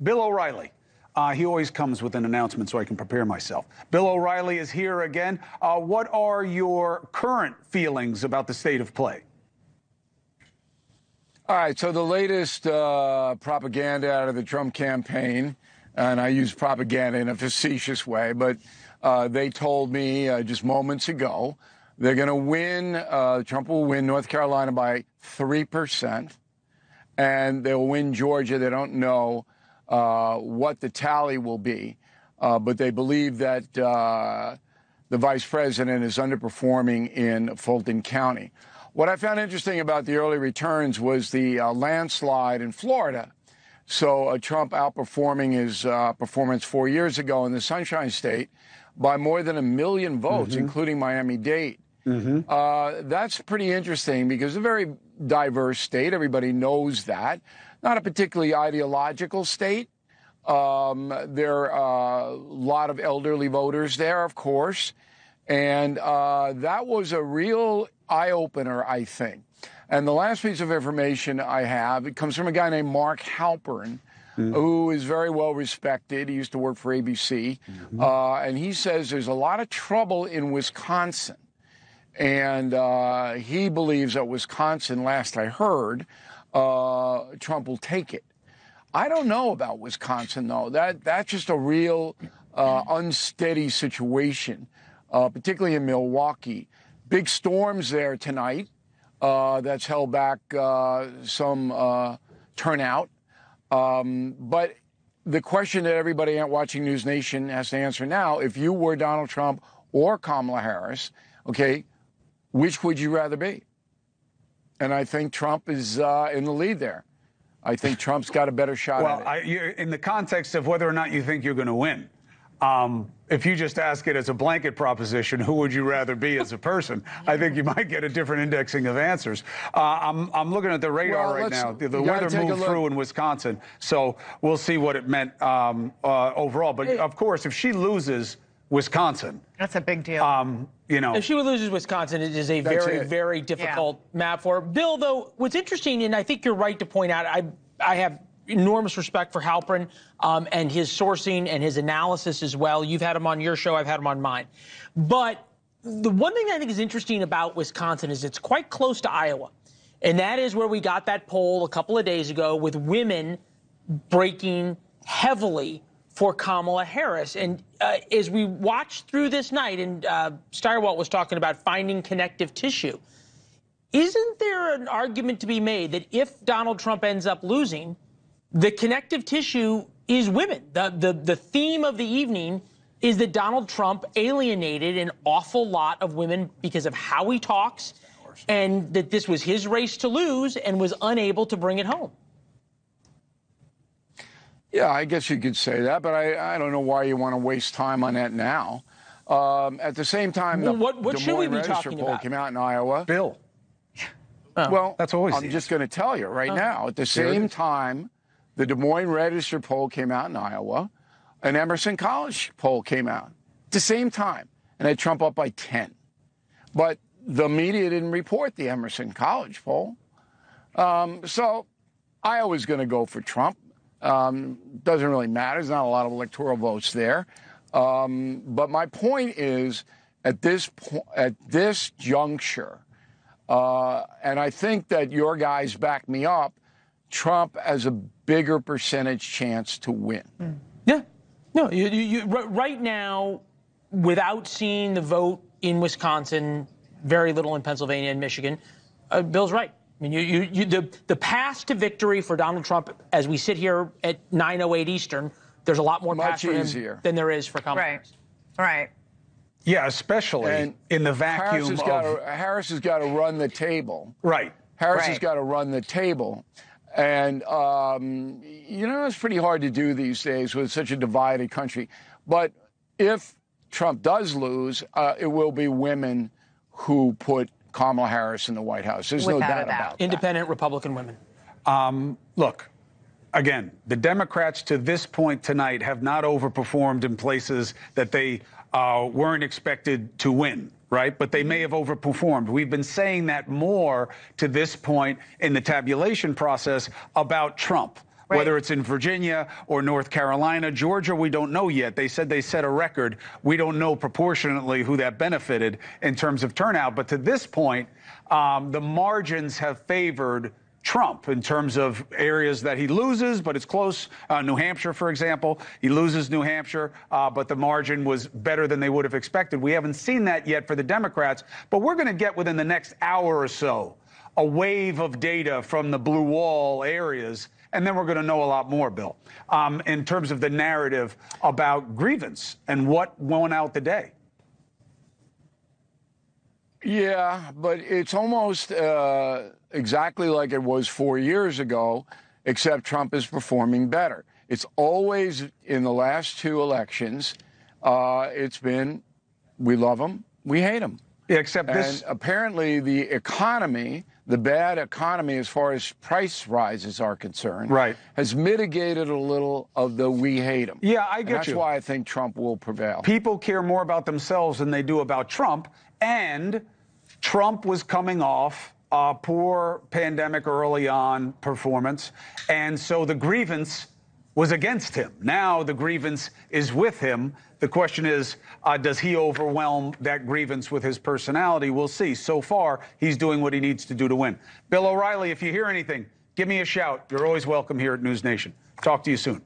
Bill O'Reilly. He always comes with an announcement so I can prepare myself. Bill O'Reilly is here again. What are your current feelings about the state of play? All right, so the latest propaganda out of the Trump campaign, and I use propaganda in a facetious way, but they told me just moments ago they're going to win, Trump will win North Carolina by 3%, and they'll win Georgia. They don't know what the tally will be, but they believe that the vice president is underperforming in Fulton County. What I found interesting about the early returns was the landslide in Florida. So Trump outperforming his performance 4 years ago in the Sunshine State by more than 1 million votes, including Miami-Dade. That's pretty interesting because it's a very diverse state. Everybody knows that. Not a particularly ideological state. There are a lot of elderly voters there, of course. And that was a real eye-opener, I think. And the last piece of information I have, it comes from a guy named Mark Halpern, who is very well respected. He used to work for ABC. And he says there's a lot of trouble in Wisconsin. And he believes that Wisconsin, last I heard, Trump will take it. I don't know about Wisconsin, though. That's just a real unsteady situation, particularly in Milwaukee. Big storms there tonight. That's held back some turnout. But the question that everybody watching NewsNation has to answer now, if you were Donald Trump or Kamala Harris, okay, which would you rather be? And I think Trump is in the lead there. I think Trump's got a better shot at it. In the context of whether or not you think you're going to win, if you just ask it as a blanket proposition, who would you rather be as a person? I think you might get a different indexing of answers. I'm looking at the radar right now. The weather moved through in Wisconsin, so we'll see what it meant overall. But of course, if she loses Wisconsin, that's a big deal. You know, if she loses Wisconsin, it is a very difficult map for her. Bill, though, what's interesting, and I think you're right to point out, I have enormous respect for Halpern and his sourcing and his analysis as well. You've had him on your show. I've had him on mine. But the one thing I think is interesting about Wisconsin is it's quite close to Iowa. And that is where we got that poll a couple of days ago with women breaking heavily for Kamala Harris. And as we watched through this night, and Steyerwalt was talking about finding connective tissue, isn't there an argument to be made that if Donald Trump ends up losing, the connective tissue is women? The theme of the evening is that Donald Trump alienated an awful lot of women because of how he talks, and that this was his race to lose and was unable to bring it home. Yeah, I guess you could say that, but I don't know why you want to waste time on that now. At the same time, what should we be talking poll about? came out in Iowa. Bill. Well, that's always I'm just going to tell you right now. At the same time, the Des Moines Register poll came out in Iowa. An Emerson College poll came out at the same time, and had Trump up by 10. But the media didn't report the Emerson College poll. So Iowa's going to go for Trump. Doesn't really matter. There's not a lot of electoral votes there. But my point is, at this juncture, and I think that your guys back me up, Trump has a bigger percentage chance to win. Yeah. No, right now, without seeing the vote in Wisconsin, very little in Pennsylvania and Michigan, Bill's right. I mean, the path to victory for Donald Trump, as we sit here at 9:08 Eastern, there's a lot more path for him than there is for Kamala Harris. Right. Yeah, especially in the vacuum Harris has got to run the table. Right. Harris has got to run the table. And, you know, it's pretty hard to do these days with such a divided country. But if Trump does lose, it will be women who put Kamala Harris in the White House. There's no doubt about that. Independent Republican women. Look, again, the Democrats to this point tonight have not overperformed in places that they weren't expected to win, right? But they may have overperformed. We've been saying that more to this point in the tabulation process about Trump. whether it's in Virginia or North Carolina. Georgia, we don't know yet. They said they set a record. We don't know proportionately who that benefited in terms of turnout. But to this point, the margins have favored Trump in terms of areas that he loses, but it's close. New Hampshire, for example, he loses New Hampshire, but the margin was better than they would have expected. We haven't seen that yet for the Democrats, but we're going to get within the next hour or so a wave of data from the blue wall areas, and then we're going to know a lot more, Bill, in terms of the narrative about grievance and what went out today. Yeah, but it's almost exactly like it was 4 years ago, except Trump is performing better. It's always, in the last two elections, it's been, we love him, we hate him. Yeah, except this. And apparently the economy, the bad economy as far as price rises are concerned, right, has mitigated a little of the we hate him. Yeah, I get you. That's why I think Trump will prevail. People care more about themselves than they do about Trump, and Trump was coming off a poor pandemic early on performance, and so the grievance was against him. Now the grievance is with him. The question is, does he overwhelm that grievance with his personality? We'll see. So far, he's doing what he needs to do to win. Bill O'Reilly, if you hear anything, give me a shout. You're always welcome here at News Nation. Talk to you soon.